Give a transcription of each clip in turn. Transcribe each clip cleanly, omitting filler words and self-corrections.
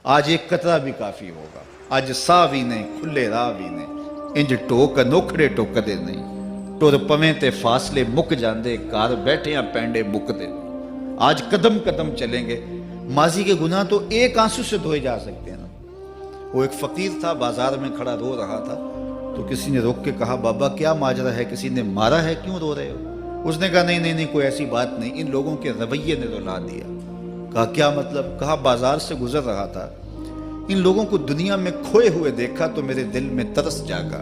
آج ایک قطرہ بھی کافی ہوگا، اج ساہ بھی نہیں کھلے راہ بھی نہیں، انج ٹوک انوکھڑے ٹوکدے نہیں، ٹر پویں تے فاصلے مک جاندے، گھر بیٹھیاں پینڈے مکدے نہیں۔ آج قدم قدم چلیں گے۔ ماضی کے گناہ تو ایک آنسو سے دھوئے جا سکتے ہیں نا۔ وہ ایک فقیر تھا، بازار میں کھڑا رو رہا تھا، تو کسی نے روک کے کہا بابا کیا ماجرا ہے، کسی نے مارا ہے، کیوں رو رہے ہو؟ اس نے کہا نہیں کوئی ایسی بات نہیں، ان لوگوں کے رویے نے رلا دیا۔ کہا کیا مطلب؟ کہا بازار سے گزر رہا تھا، ان لوگوں کو دنیا میں کھوئے ہوئے دیکھا تو میرے دل میں ترس جاگا،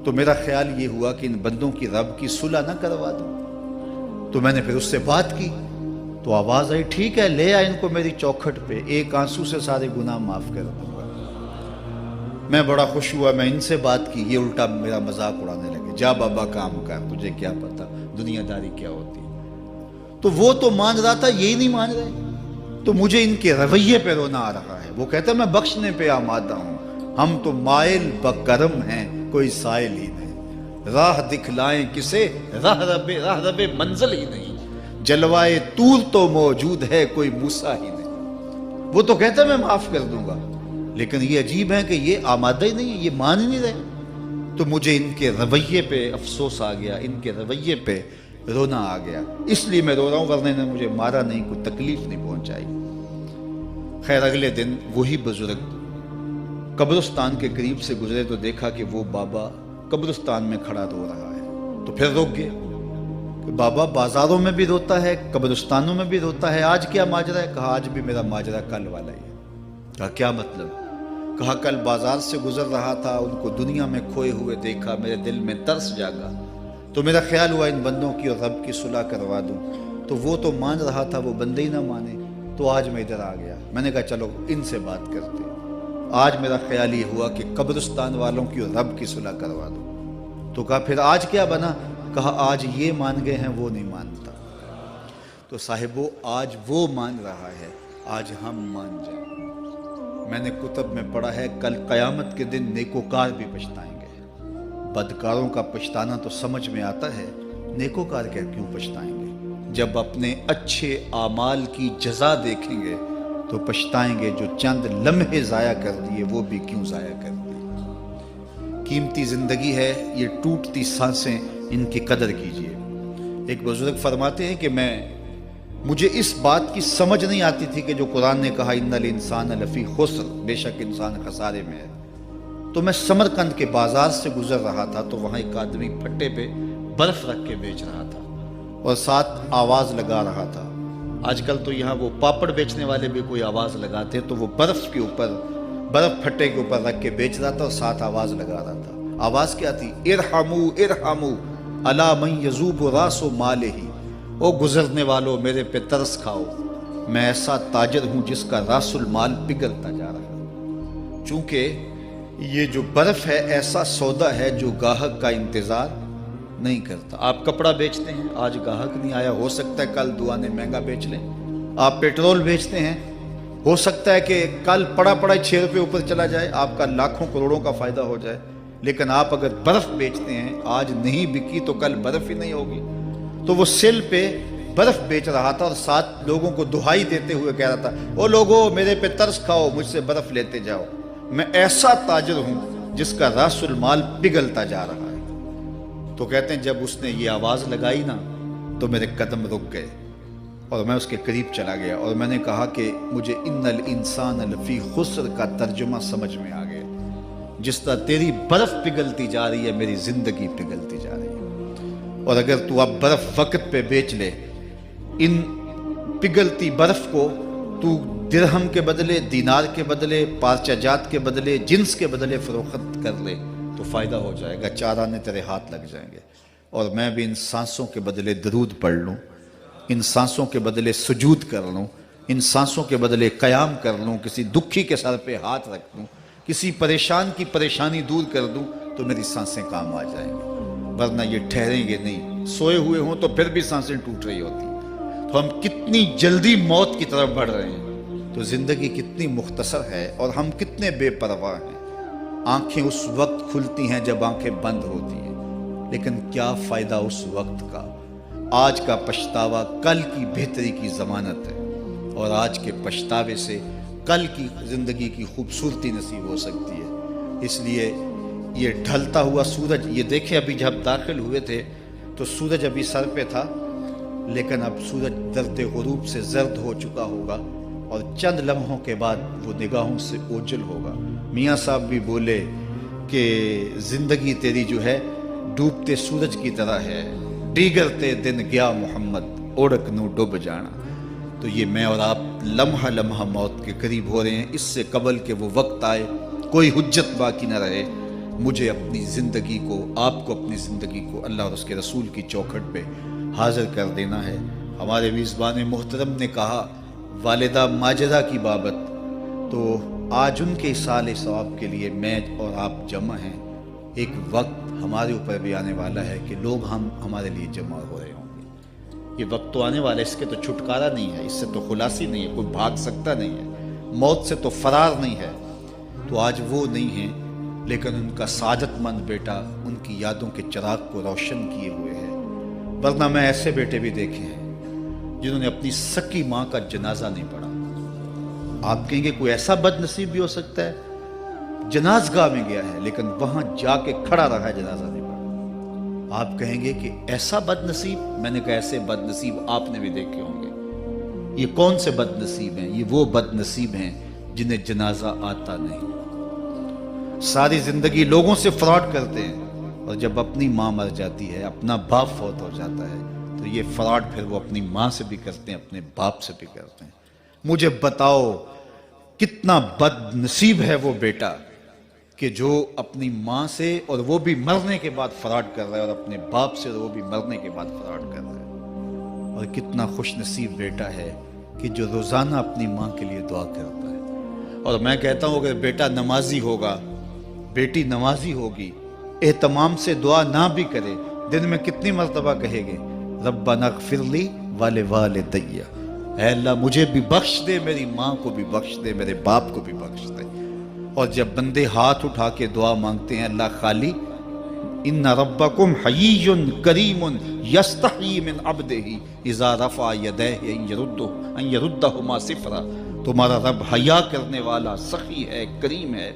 تو میرا خیال یہ ہوا کہ ان بندوں کی رب کی صلح نہ کروا دوں۔ تو میں نے پھر اس سے بات کی، تو آواز آئی ٹھیک ہے لے آ ان کو میری چوکھٹ پہ، ایک آنسو سے سارے گناہ معاف کر دوں گا۔ میں بڑا خوش ہوا، میں ان سے بات کی، یہ الٹا میرا مذاق اڑانے لگے، جا بابا کام کر، تجھے کیا پتا دنیا داری کیا ہوتی ہے۔ تو وہ تو مان رہا تھا، یہی نہیں مان رہے، تو مجھے ان کے رویے پہ رونا آ رہا ہے۔ وہ کہتا ہے میں بخشنے پہ آمادہ ہوں، ہم تو مائل بکرم ہیں، کوئی سائل ہی نہیں، راہ دکھلائیں کسے، راہ رب منزل ہی نہیں، جلوائے طور تو موجود ہے، کوئی موسیٰ ہی نہیں۔ وہ تو کہتا ہے میں معاف کر دوں گا، لیکن یہ عجیب ہے کہ یہ آمادہ ہی نہیں ہے، یہ مان ہی نہیں رہے۔ تو مجھے ان کے رویے پہ افسوس آ گیا، ان کے رویے پہ رونا آ گیا، اس لیے میں رو رہا ہوں، ورنہ نے مجھے مارا نہیں، کوئی تکلیف نہیں پہنچائی۔ خیر اگلے دن وہی بزرگ قبرستان کے قریب سے گزرے تو دیکھا کہ وہ بابا قبرستان میں کھڑا رو رہا ہے، تو پھر روک گیا کہ بابا بازاروں میں بھی روتا ہے، قبرستانوں میں بھی روتا ہے، آج کیا ماجرا ہے؟ کہا آج بھی میرا ماجرا کل والا ہی ہے۔ کہا کیا مطلب؟ کہا کل بازار سے گزر رہا تھا، ان کو دنیا میں کھوئے ہوئے دیکھا، میرے دل میں ترس جاگا، تو میرا خیال ہوا ان بندوں کی اور رب کی صلح کروا دوں، تو وہ تو مان رہا تھا، وہ بندے ہی نہ مانے، تو آج میں ادھر آ گیا۔ میں نے کہا چلو ان سے بات کرتے۔ آج میرا خیال یہ ہوا کہ قبرستان والوں کی اور رب کی صلح کروا دوں۔ تو کہا پھر آج کیا بنا؟ کہا آج یہ مان گئے ہیں، وہ نہیں مانتا۔ تو صاحبو آج وہ مان رہا ہے، آج ہم مان جائیں۔ میں نے کتب میں پڑھا ہے کل قیامت کے دن نیکوکار بھی پچھتائیں گے۔ بدکاروں کا پچھتانا تو سمجھ میں آتا ہے، نیکوکار کیوں پچھتائیں گے؟ جب اپنے اچھے اعمال کی جزا دیکھیں گے تو پچھتائیں گے، جو چند لمحے ضائع کر دیے وہ بھی کیوں ضائع کر دیے۔ قیمتی زندگی ہے، یہ ٹوٹتی سانسیں، ان کی قدر کیجیے۔ ایک بزرگ فرماتے ہیں کہ مجھے اس بات کی سمجھ نہیں آتی تھی کہ جو قرآن نے کہا ان الانسان لفی خسر، بے شک انسان خسارے میں ہے، تو میں سمرقند کے بازار سے گزر رہا تھا تو وہاں ایک آدمی پھٹے پہ برف رکھ کے بیچ رہا تھا اور ساتھ آواز لگا رہا تھا۔ آج کل تو یہاں وہ پاپڑ بیچنے والے بھی کوئی آواز لگاتے، تو وہ برف پھٹے کے اوپر رکھ کے بیچ رہا تھا اور ساتھ آواز لگا رہا تھا۔ آواز کیا تھی؟ ارحمو ارحمو الا من یذوب راس مالہ، او گزرنے والوں میرے پہ ترس کھاؤ، میں ایسا تاجر ہوں جس کا راس المال پگھلتا جا رہا ہے۔ چونکہ یہ جو برف ہے ایسا سودا ہے جو گاہک کا انتظار نہیں کرتا۔ آپ کپڑا بیچتے ہیں، آج گاہک نہیں آیا، ہو سکتا ہے کل دعانے مہنگا بیچ لیں۔ آپ پیٹرول بیچتے ہیں، ہو سکتا ہے کہ کل پڑا 6 روپے اوپر چلا جائے، آپ کا لاکھوں کروڑوں کا فائدہ ہو جائے۔ لیکن آپ اگر برف بیچتے ہیں، آج نہیں بکی تو کل برف ہی نہیں ہوگی۔ تو وہ سل پہ برف بیچ رہا تھا اور ساتھ لوگوں کو دہائی دیتے ہوئے کہہ رہا تھا، او لوگو میرے پہ ترس کھاؤ، مجھ سے برف لیتے جاؤ، میں ایسا تاجر ہوں جس کا راس المال پگھلتا جا رہا ہے۔ تو کہتے ہیں جب اس نے یہ آواز لگائی نا تو میرے قدم رک گئے اور میں اس کے قریب چلا گیا اور میں نے کہا کہ مجھے ان الانسان لفی خسر کا ترجمہ سمجھ میں آ گیا۔ جس طرح تیری برف پگھلتی جا رہی ہے، میری زندگی پگھلتی جا رہی ہے، اور اگر تو اب برف وقت پہ بیچ لے، ان پگھلتی برف کو تو درہم کے بدلے، دینار کے بدلے، پارچہ جات کے بدلے، جنس کے بدلے فروخت کر لے تو فائدہ ہو جائے گا، 4 آنے تیرے ہاتھ لگ جائیں گے۔ اور میں بھی ان سانسوں کے بدلے درود پڑھ لوں، ان سانسوں کے بدلے سجود کر لوں، ان سانسوں کے بدلے قیام کر لوں، کسی دکھی کے سر پہ ہاتھ رکھ دوں، کسی پریشان کی پریشانی دور کر دوں تو میری سانسیں کام آ جائیں گی، ورنہ یہ ٹھہریں گے نہیں۔ سوئے ہوئے ہوں تو پھر بھی سانسیں ٹوٹ رہی ہوتی ہیں۔ تو ہم کتنی جلدی موت کی طرف بڑھ رہے ہیں، تو زندگی کتنی مختصر ہے اور ہم کتنے بے پرواہ ہیں۔ آنکھیں اس وقت کھلتی ہیں جب آنکھیں بند ہوتی ہیں، لیکن کیا فائدہ اس وقت کا؟ آج کا پچھتاوا کل کی بہتری کی ضمانت ہے، اور آج کے پچھتاوے سے کل کی زندگی کی خوبصورتی نصیب ہو سکتی ہے۔ اس لیے یہ ڈھلتا ہوا سورج، یہ دیکھیں ابھی جب داخل ہوئے تھے تو سورج ابھی سر پہ تھا، لیکن اب سورج درد غروب سے زرد ہو چکا ہوگا اور چند لمحوں کے بعد وہ نگاہوں سے اوجھل ہوگا۔ میاں صاحب بھی بولے کہ زندگی تیری جو ہے ڈوبتے سورج کی طرح ہے، ڈیگرتے دن گیا محمد اوڑک نو ڈوب جانا۔ تو یہ میں اور آپ لمحہ لمحہ موت کے قریب ہو رہے ہیں۔ اس سے قبل کہ وہ وقت آئے کوئی حجت باقی نہ رہے، مجھے اپنی زندگی کو، آپ کو اپنی زندگی کو اللہ اور اس کے رسول کی چوکھٹ پہ حاضر کر دینا ہے۔ ہمارے میزبان محترم نے کہا والدہ ماجدہ کی بابت، تو آج ان کے اصالِ ثواب کے لیے میں اور آپ جمع ہیں۔ ایک وقت ہمارے اوپر بھی آنے والا ہے کہ لوگ ہمارے لیے جمع ہو رہے ہوں گے۔ یہ وقت تو آنے والا ہے، اس کے تو چھٹکارا نہیں ہے، اس سے تو خلاصی نہیں ہے، کوئی بھاگ سکتا نہیں ہے، موت سے تو فرار نہیں ہے۔ تو آج وہ نہیں ہیں، لیکن ان کا سعادت مند بیٹا ان کی یادوں کے چراغ کو روشن کیے ہوئے ہے۔ ورنہ میں ایسے بیٹے بھی دیکھے ہیں جنہوں نے اپنی سکی ماں کا جنازہ نہیں پڑھا۔ آپ کہیں گے کوئی ایسا بد نصیب بھی ہو سکتا ہے، جنازگاہ میں گیا ہے لیکن وہاں جا کے کھڑا رہا ہے، جنازہ نہیں پڑھا۔ آپ کہیں گے کہ ایسا بد نصیب؟ میں نے کہا ایسے بد نصیب آپ نے بھی دیکھے ہوں گے۔ یہ کون سے بد نصیب ہیں؟ یہ وہ بد نصیب ہیں جنہیں جنازہ آتا نہیں، ساری زندگی لوگوں سے فراڈ کرتے ہیں، اور جب اپنی ماں مر جاتی ہے، اپنا باپ فوت ہو جاتا ہے، تو یہ فراڈ پھر وہ اپنی ماں سے بھی کرتے ہیں، اپنے باپ سے بھی کرتے ہیں۔ مجھے بتاؤ کتنا بد نصیب ہے وہ بیٹا کہ جو اپنی ماں سے، اور وہ بھی مرنے کے بعد فراڈ کر رہا ہے، اور اپنے باپ سے وہ بھی مرنے کے بعد فراڈ کر رہا ہے۔ اور کتنا خوش نصیب بیٹا ہے کہ جو روزانہ اپنی ماں کے لیے دعا کرتا ہے۔ اور میں کہتا ہوں اگر بیٹا نمازی ہوگا، بیٹی نمازی ہوگی، اہتمام سے دعا نہ بھی کرے، دن میں کتنی مرتبہ کہے گے ربنا اغفر لی ولوالدی، اے اللہ مجھے بھی بخش دے، میری ماں کو بھی بخش دے، میرے باپ کو بھی بخش دے۔ اور جب بندے ہاتھ اٹھا کے دعا مانگتے ہیں اللہ خالی ان ربکم حیی کریم یستحیی من عبدہ اذا رفع یدیہ ان یردہما صفرا، تمہارا رب حیا کرنے والا سخی ہے، کریم ہے۔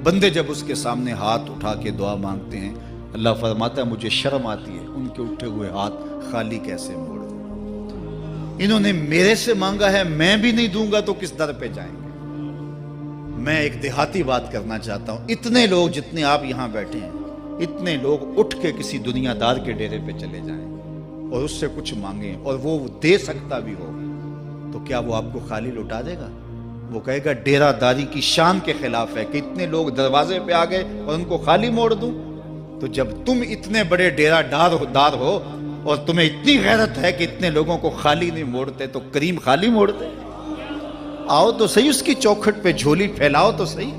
بندے جب اس کے سامنے ہاتھ اٹھا کے دعا مانگتے ہیں، اللہ فرماتا ہے مجھے شرم آتی ہے ان کے اٹھے ہوئے ہاتھ خالی کیسے موڑ دوں۔ انہوں نے میرے سے مانگا ہے، میں بھی نہیں دوں گا تو کس در پہ جائیں گے۔ میں ایک دیہاتی بات کرنا چاہتا ہوں، اتنے لوگ جتنے آپ یہاں بیٹھے ہیں، اتنے لوگ اٹھ کے کسی دنیا دار کے ڈیرے پہ چلے جائیں اور اس سے کچھ مانگیں اور وہ دے سکتا بھی ہو، تو کیا وہ آپ کو خالی لوٹا دے گا؟ وہ کہے گا ڈیرہ داری کی شان کے خلاف ہے کہ اتنے لوگ دروازے پہ آ گئے اور ان کو خالی موڑ دوں۔ تو جب تم اتنے بڑے ڈیرہ دار ہو اور تمہیں اتنی غیرت ہے کہ اتنے لوگوں کو خالی نہیں موڑتے، تو کریم خالی موڑتے؟ آؤ تو صحیح اس کی چوکھٹ پہ جھولی پھیلاؤ تو صحیح۔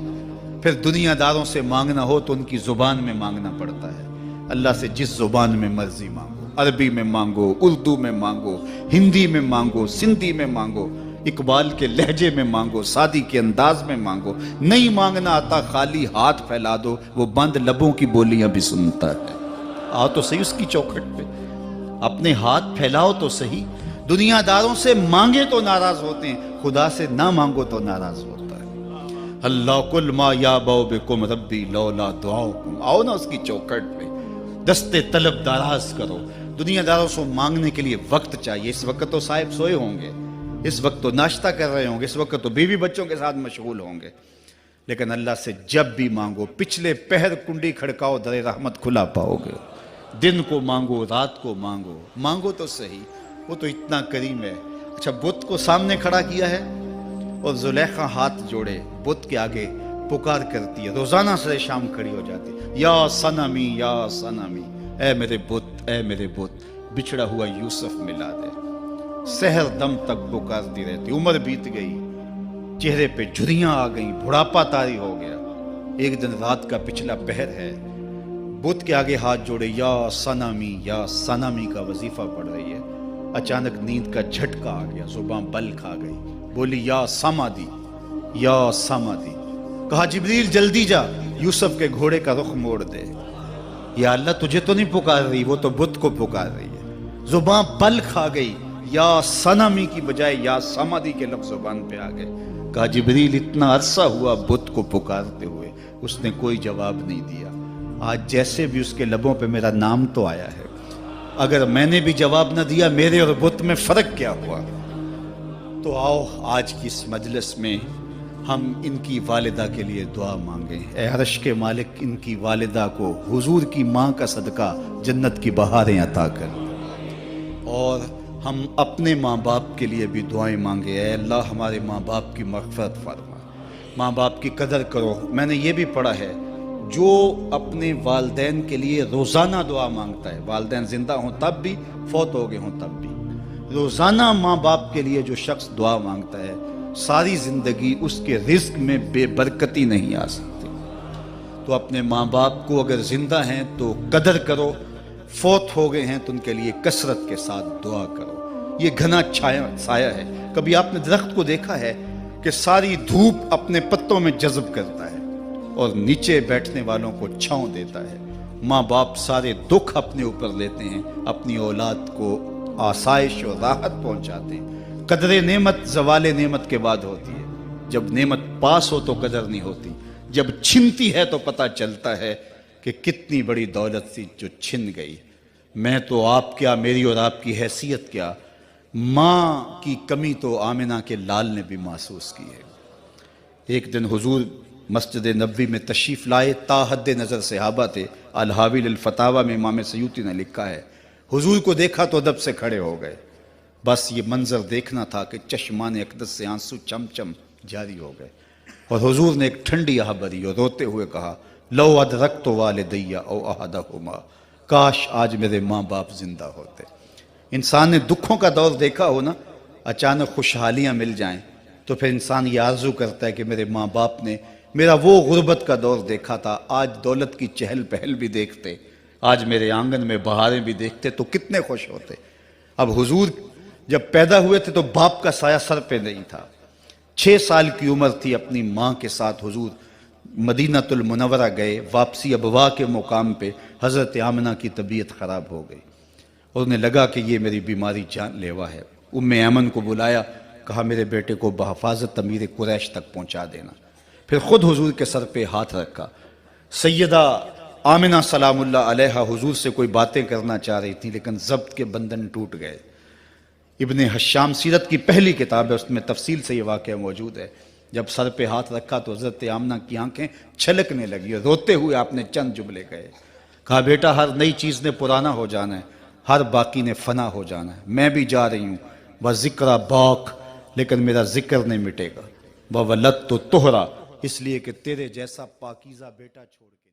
پھر دنیا داروں سے مانگنا ہو تو ان کی زبان میں مانگنا پڑتا ہے۔ اللہ سے جس زبان میں مرضی مانگو، عربی میں مانگو، اردو میں مانگو، ہندی میں مانگو، سندھی میں مانگو، اقبال کے لہجے میں مانگو، سادی کے انداز میں مانگو۔ نہیں مانگنا آتا خالی ہاتھ پھیلا دو، وہ بند لبوں کی بولیاں بھی سنتا ہے۔ آؤ تو صحیح اس کی چوکھٹ پہ، اپنے ہاتھ پھیلاؤ تو صحیح۔ دنیا داروں سے مانگے تو ناراض ہوتے ہیں، خدا سے نہ مانگو تو ناراض ہوتا ہے۔ اللہ کل ما یابو بکم ربی لولا دعاؤکم، آؤ نا اس کی چوکھٹ پہ، دستے طلب دراز کرو۔ دنیا داروں سے مانگنے کے لیے وقت چاہیے۔ اس وقت تو صاحب سوئے ہوں گے، اس وقت تو ناشتہ کر رہے ہوں گے، اس وقت تو بیوی بچوں کے ساتھ مشغول ہوں گے، لیکن اللہ سے جب بھی مانگو، پچھلے پہر کنڈی کھڑکاؤ، در رحمت کھلا پاؤ گے۔ دن کو مانگو، رات کو مانگو، مانگو تو صحیح، وہ تو اتنا کریم ہے۔ اچھا بت کو سامنے کھڑا کیا ہے اور زلیخا ہاتھ جوڑے بت کے آگے پکار کرتی ہے، روزانہ سے شام کھڑی ہو جاتی ہے، یا صنمی یا صنمی، اے میرے بت، اے میرے بت، بچھڑا ہوا یوسف ملا دے۔ سحر دم تک پکارتی رہتی، عمر بیت گئی، چہرے پہ جھریاں آ گئیں، بڑھاپا طاری ہو گیا۔ ایک دن رات کا پچھلا پہر ہے، بت کے آگے ہاتھ جوڑے یا صنمی کا وظیفہ پڑھ رہی ہے۔ اچانک نیند کا جھٹکا آ گیا، زبان بل کھا گئی، بولی یا سمادی، یا سمادی۔ کہا جبریل جلدی جا، یوسف کے گھوڑے کا رخ موڑ دے۔ یا اللہ تجھے تو نہیں پکار رہی، وہ تو بت کو پکار رہی ہے۔ زبان بل کھا گئی، یا صنمی کی بجائے یا سمادی کے لفظ زبان پہ آ گئے۔ کہا جبریل اتنا عرصہ ہوا بت کو پکارتے ہوئے، اس نے کوئی جواب نہیں دیا، آج جیسے بھی اس کے لبوں پہ میرا نام تو آیا ہے، اگر میں نے بھی جواب نہ دیا میرے اور بت میں فرق کیا ہوا؟ تو آؤ آج کی اس مجلس میں ہم ان کی والدہ کے لیے دعا مانگیں۔ اے عرش کے مالک، ان کی والدہ کو حضور کی ماں کا صدقہ جنت کی بہاریں عطا کر، اور ہم اپنے ماں باپ کے لیے بھی دعائیں مانگے۔ اے اللہ ہمارے ماں باپ کی مغفرت فرما، ماں باپ کی قدر کرو۔ میں نے یہ بھی پڑھا ہے، جو اپنے والدین کے لیے روزانہ دعا مانگتا ہے، والدین زندہ ہوں تب بھی، فوت ہو گئے ہوں تب بھی، روزانہ ماں باپ کے لیے جو شخص دعا مانگتا ہے، ساری زندگی اس کے رزق میں بے برکتی نہیں آ سکتی۔ تو اپنے ماں باپ کو اگر زندہ ہیں تو قدر کرو، فوت ہو گئے ہیں تو ان کے لیے کثرت کے ساتھ دعا کرو۔ یہ گھنا سایہ ہے۔ کبھی آپ نے درخت کو دیکھا ہے کہ ساری دھوپ اپنے پتوں میں جذب کرتا ہے اور نیچے بیٹھنے والوں کو چھاؤں دیتا ہے؟ ماں باپ سارے دکھ اپنے اوپر لیتے ہیں، اپنی اولاد کو آسائش اور راحت پہنچاتے ہیں۔ قدر نعمت زوال نعمت کے بعد ہوتی ہے، جب نعمت پاس ہو تو قدر نہیں ہوتی، جب چھنتی ہے تو پتہ چلتا ہے کہ کتنی بڑی دولت تھی جو چھن گئی۔ میں تو آپ کیا، میری اور آپ کی حیثیت کیا، ماں کی کمی تو آمنہ کے لال نے بھی محسوس کی ہے۔ ایک دن حضور مسجد نبوی میں تشریف لائے، تا حد نظر صحابہ تھے۔ الحاوی للفتاوی میں امام سیوطی نے لکھا ہے، حضور کو دیکھا تو ادب سے کھڑے ہو گئے، بس یہ منظر دیکھنا تھا کہ چشمان اقدس سے آنسو چم چم جاری ہو گئے، اور حضور نے ایک ٹھنڈی آہ بھری اور روتے ہوئے کہا، لو ادرکت والدی او احدہما، کاش آج میرے ماں باپ زندہ ہوتے۔ انسان نے دکھوں کا دور دیکھا ہو نا، اچانک خوشحالیاں مل جائیں تو پھر انسان یہ آرزو کرتا ہے کہ میرے ماں باپ نے میرا وہ غربت کا دور دیکھا تھا، آج دولت کی چہل پہل بھی دیکھتے، آج میرے آنگن میں بہاریں بھی دیکھتے تو کتنے خوش ہوتے۔ اب حضور جب پیدا ہوئے تھے تو باپ کا سایہ سر پہ نہیں تھا، 6 سال کی عمر تھی، اپنی ماں کے ساتھ حضور مدینہ المنورہ گئے، واپسی ابوا کے مقام پہ حضرت آمنہ کی طبیعت خراب ہو گئی، اور انہیں لگا کہ یہ میری بیماری جان لیوا ہے۔ ام ایمن کو بلایا، کہا میرے بیٹے کو بحفاظت امیر قریش تک پہنچا دینا، پھر خود حضور کے سر پہ ہاتھ رکھا۔ سیدہ آمنہ سلام اللہ علیہا حضور سے کوئی باتیں کرنا چاہ رہی تھیں، لیکن ضبط کے بندھن ٹوٹ گئے۔ ابن حشام سیرت کی پہلی کتاب ہے، اس میں تفصیل سے یہ واقعہ موجود ہے۔ جب سر پہ ہاتھ رکھا تو حضرت آمنہ کی آنکھیں چھلکنے لگی اور روتے ہوئے آپ نے چند جملے کہے، کہا بیٹا ہر نئی چیز نے پرانا ہو جانا ہے، ہر باقی نے فنا ہو جانا ہے، میں بھی جا رہی ہوں، وذکر باق، لیکن میرا ذکر نہیں مٹے گا، وولدت طہرا، اس لیے کہ تیرے جیسا پاکیزہ بیٹا چھوڑ کے